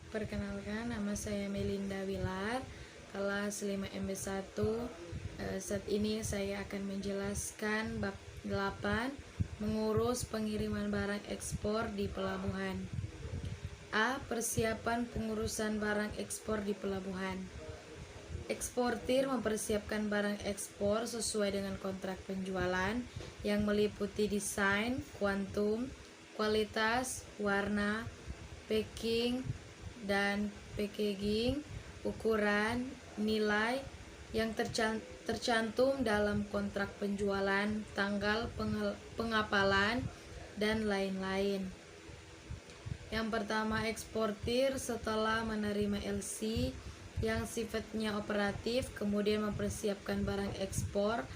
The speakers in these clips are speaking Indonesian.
Perkenalkan, nama saya Melinda Wilar, kelas 5 MB1. Saat ini saya akan menjelaskan bab 8, mengurus pengiriman barang ekspor di pelabuhan. A. Persiapan pengurusan barang ekspor di pelabuhan. Eksportir mempersiapkan barang ekspor sesuai dengan kontrak penjualan yang meliputi desain, kuantum, kualitas, warna, packing, dan packaging, ukuran, nilai yang tercantum dalam kontrak penjualan, tanggal pengapalan, dan lain-lain. Yang pertama, eksportir setelah menerima LC yang sifatnya operatif, kemudian mempersiapkan barang ekspor,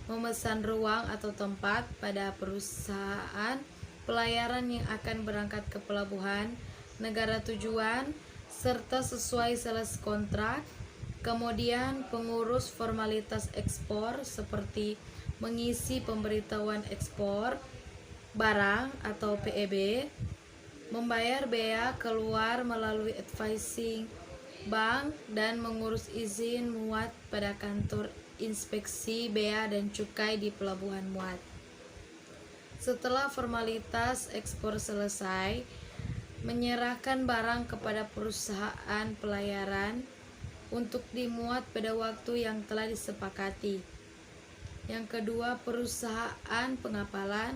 memesan ruang atau tempat pada perusahaan pelayaran yang akan berangkat ke pelabuhan, negara tujuan, serta sesuai sales kontrak. Kemudian pengurus formalitas ekspor seperti mengisi pemberitahuan ekspor barang atau PEB, membayar bea keluar melalui advising bank, dan mengurus izin muat pada kantor inspeksi bea dan cukai di pelabuhan muat. Setelah formalitas ekspor selesai, menyerahkan barang kepada perusahaan pelayaran untuk dimuat pada waktu yang telah disepakati. Yang kedua, perusahaan pengapalan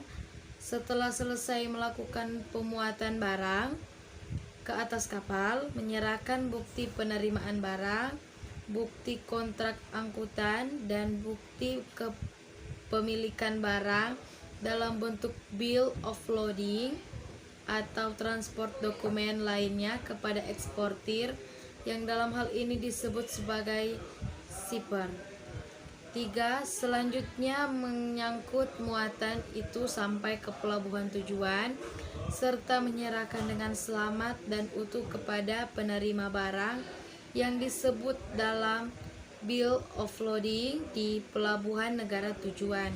setelah selesai melakukan pemuatan barang ke atas kapal, menyerahkan bukti penerimaan barang, bukti kontrak angkutan, dan bukti kepemilikan barang dalam bentuk bill of loading atau transport dokumen lainnya kepada eksportir yang dalam hal ini disebut sebagai shipper. 3. Selanjutnya menyangkut muatan itu sampai ke pelabuhan tujuan serta menyerahkan dengan selamat dan utuh kepada penerima barang yang disebut dalam bill of loading di pelabuhan negara tujuan.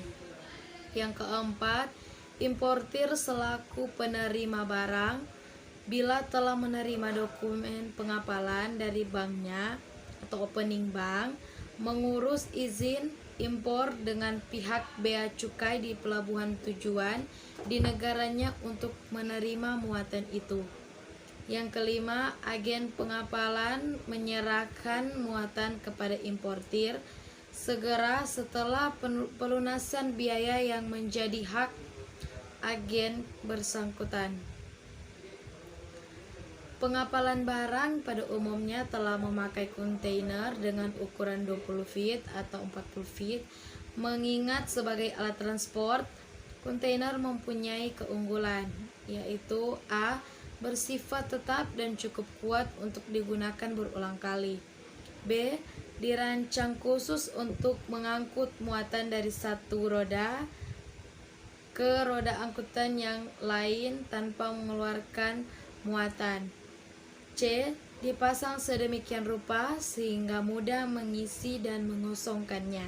Yang keempat, importir selaku penerima barang bila telah menerima dokumen pengapalan dari banknya atau opening bank, mengurus izin impor dengan pihak bea cukai di pelabuhan tujuan di negaranya untuk menerima muatan itu. Yang kelima, agen pengapalan menyerahkan muatan kepada importir segera setelah pelunasan biaya yang menjadi hak agen bersangkutan. Pengapalan barang pada umumnya telah memakai kontainer dengan ukuran 20 feet atau 40 feet. Mengingat sebagai alat transport, kontainer mempunyai keunggulan, yaitu A. Bersifat tetap dan cukup kuat untuk digunakan berulang kali. B. Dirancang khusus untuk mengangkut muatan dari satu roda ke roda angkutan yang lain tanpa mengeluarkan muatan. C. Dipasang sedemikian rupa sehingga mudah mengisi dan mengosongkannya.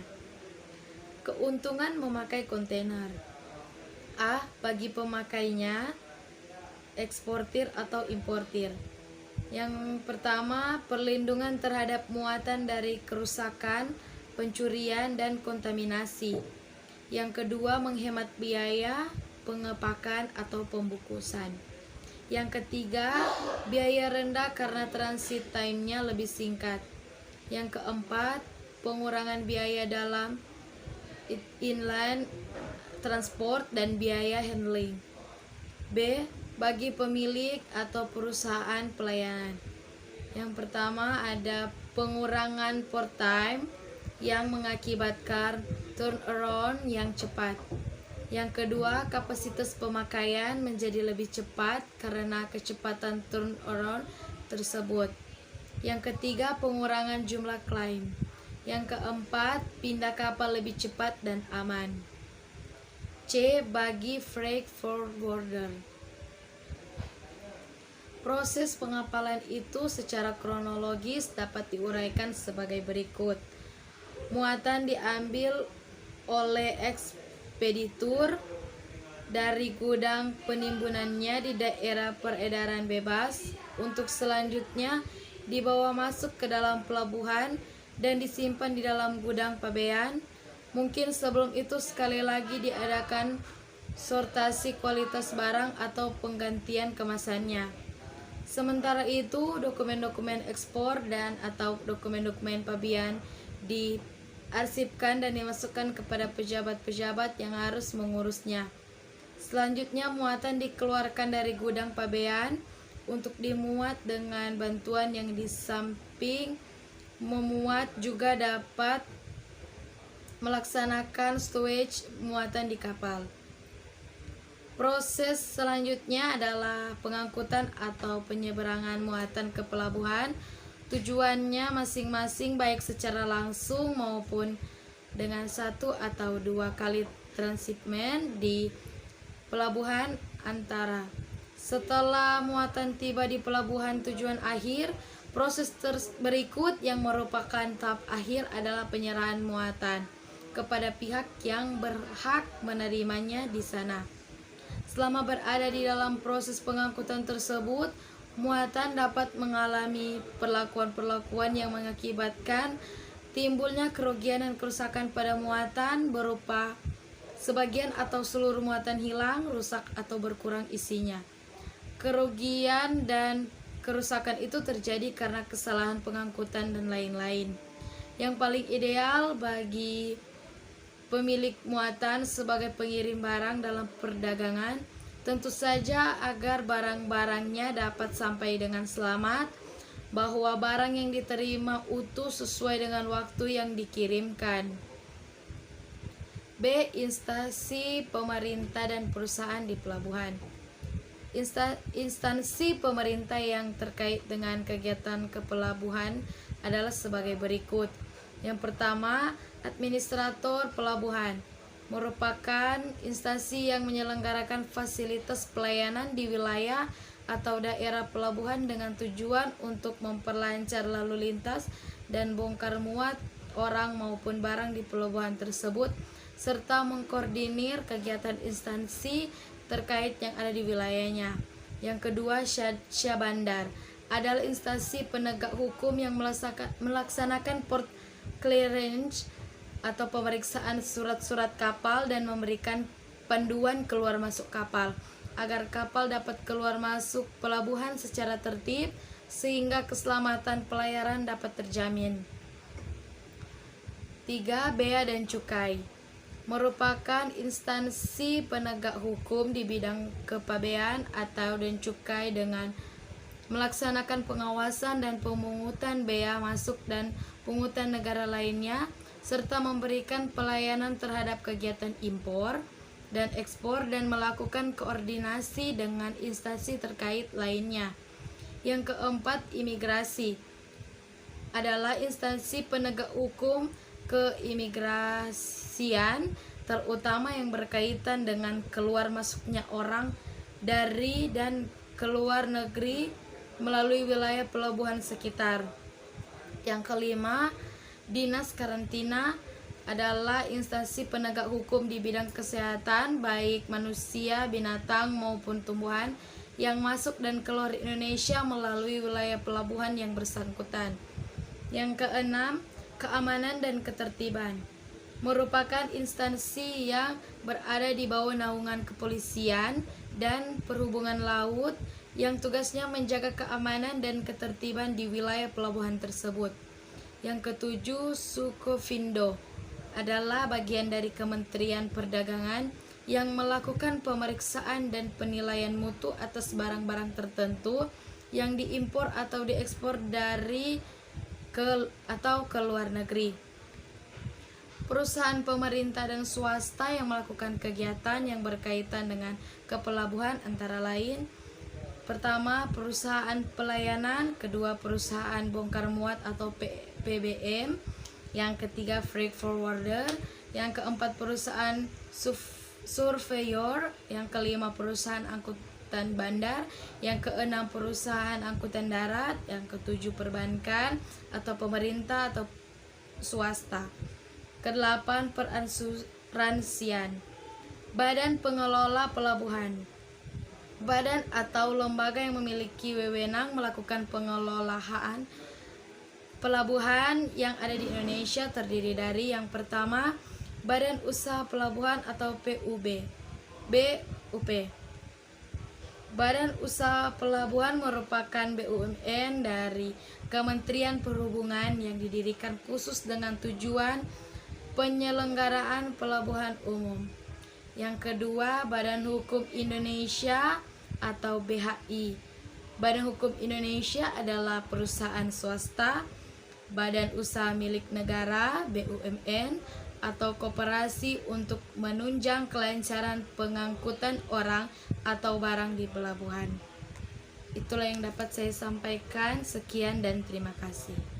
Keuntungan memakai kontainer. A. Bagi pemakainya, eksportir atau importir. Yang pertama, perlindungan terhadap muatan dari kerusakan, pencurian, dan kontaminasi. Yang kedua, menghemat biaya pengepakan atau pembungkusan. Yang ketiga, biaya rendah karena transit time-nya lebih singkat. Yang keempat, pengurangan biaya dalam inland transport dan biaya handling. B. Bagi pemilik atau perusahaan pelayanan. Yang pertama, ada pengurangan port time yang mengakibatkan turnaround yang cepat. Yang kedua, kapasitas pemakaian menjadi lebih cepat karena kecepatan turnaround tersebut. Yang ketiga, pengurangan jumlah klaim. Yang keempat, pindah kapal lebih cepat dan aman. C. Bagi freight forwarder. Proses pengapalan itu secara kronologis dapat diuraikan sebagai berikut. Muatan diambil oleh ekspeditur dari gudang penimbunannya di daerah peredaran bebas untuk selanjutnya dibawa masuk ke dalam pelabuhan dan disimpan di dalam gudang pabean. Mungkin sebelum itu sekali lagi diadakan sortasi kualitas barang atau penggantian kemasannya. Sementara itu, dokumen-dokumen ekspor dan atau dokumen-dokumen pabean diarsipkan dan dimasukkan kepada pejabat-pejabat yang harus mengurusnya. Selanjutnya, muatan dikeluarkan dari gudang pabean untuk dimuat dengan bantuan yang di samping memuat juga dapat melaksanakan stowage muatan di kapal. Proses selanjutnya adalah pengangkutan atau penyeberangan muatan ke pelabuhan. Tujuannya masing-masing baik secara langsung maupun dengan 1 atau 2 kali transshipment di pelabuhan antara. Setelah muatan tiba di pelabuhan tujuan akhir, proses berikut yang merupakan tahap akhir adalah penyerahan muatan kepada pihak yang berhak menerimanya di sana. Selama berada di dalam proses pengangkutan tersebut, muatan dapat mengalami perlakuan-perlakuan yang mengakibatkan timbulnya kerugian dan kerusakan pada muatan berupa sebagian atau seluruh muatan hilang, rusak atau berkurang isinya. Kerugian dan kerusakan itu terjadi karena kesalahan pengangkutan dan lain-lain. Yang paling ideal bagi pemilik muatan sebagai pengirim barang dalam perdagangan tentu saja agar barang-barangnya dapat sampai dengan selamat, bahwa barang yang diterima utuh sesuai dengan waktu yang dikirimkan. B. Instansi pemerintah dan perusahaan di pelabuhan. Instansi pemerintah yang terkait dengan kegiatan kepelabuhan adalah sebagai berikut. Yang pertama, administrator pelabuhan merupakan instansi yang menyelenggarakan fasilitas pelayanan di wilayah atau daerah pelabuhan dengan tujuan untuk memperlancar lalu lintas dan bongkar muat orang maupun barang di pelabuhan tersebut, serta mengkoordinir kegiatan instansi terkait yang ada di wilayahnya. Yang kedua, Syahbandar adalah instansi penegak hukum yang melaksanakan port clearance atau pemeriksaan surat-surat kapal dan memberikan panduan keluar masuk kapal agar kapal dapat keluar masuk pelabuhan secara tertib sehingga keselamatan pelayaran dapat terjamin. 3. Bea dan Cukai merupakan instansi penegak hukum di bidang kepabean atau dan cukai dengan melaksanakan pengawasan dan pemungutan bea masuk dan pungutan negara lainnya, serta memberikan pelayanan terhadap kegiatan impor dan ekspor dan melakukan koordinasi dengan instansi terkait lainnya. Yang keempat, imigrasi adalah instansi penegak hukum keimigrasian, terutama yang berkaitan dengan keluar masuknya orang dari dan keluar negeri melalui wilayah pelabuhan sekitar. Yang kelima, Dinas Karantina adalah instansi penegak hukum di bidang kesehatan baik manusia, binatang maupun tumbuhan yang masuk dan keluar Indonesia melalui wilayah pelabuhan yang bersangkutan. Yang keenam, Keamanan dan Ketertiban merupakan instansi yang berada di bawah naungan kepolisian dan perhubungan laut yang tugasnya menjaga keamanan dan ketertiban di wilayah pelabuhan tersebut. Yang ketujuh, Sukovindo adalah bagian dari Kementerian Perdagangan yang melakukan pemeriksaan dan penilaian mutu atas barang-barang tertentu yang diimpor atau diekspor dari ke luar negeri. Perusahaan pemerintah dan swasta yang melakukan kegiatan yang berkaitan dengan kepelabuhan antara lain: pertama, perusahaan pelayanan; kedua, perusahaan bongkar muat atau PBM; yang ketiga, freight forwarder; yang keempat, perusahaan surveyor; yang kelima, perusahaan angkutan bandar; yang keenam, perusahaan angkutan darat; yang ketujuh, perbankan atau pemerintah atau swasta; kedelapan, peransuransian. Badan Pengelola Pelabuhan Badan atau lembaga yang memiliki wewenang melakukan pengelolaan pelabuhan yang ada di Indonesia terdiri dari yang pertama, Badan Usaha Pelabuhan atau BUP. Badan Usaha Pelabuhan merupakan BUMN dari Kementerian Perhubungan yang didirikan khusus dengan tujuan penyelenggaraan pelabuhan umum. Yang kedua, Badan Hukum Indonesia atau BHI. Badan Hukum Indonesia adalah perusahaan swasta, badan usaha milik negara BUMN, atau koperasi untuk menunjang kelancaran pengangkutan orang atau barang di pelabuhan. Itulah yang dapat saya sampaikan. Sekian dan terima kasih.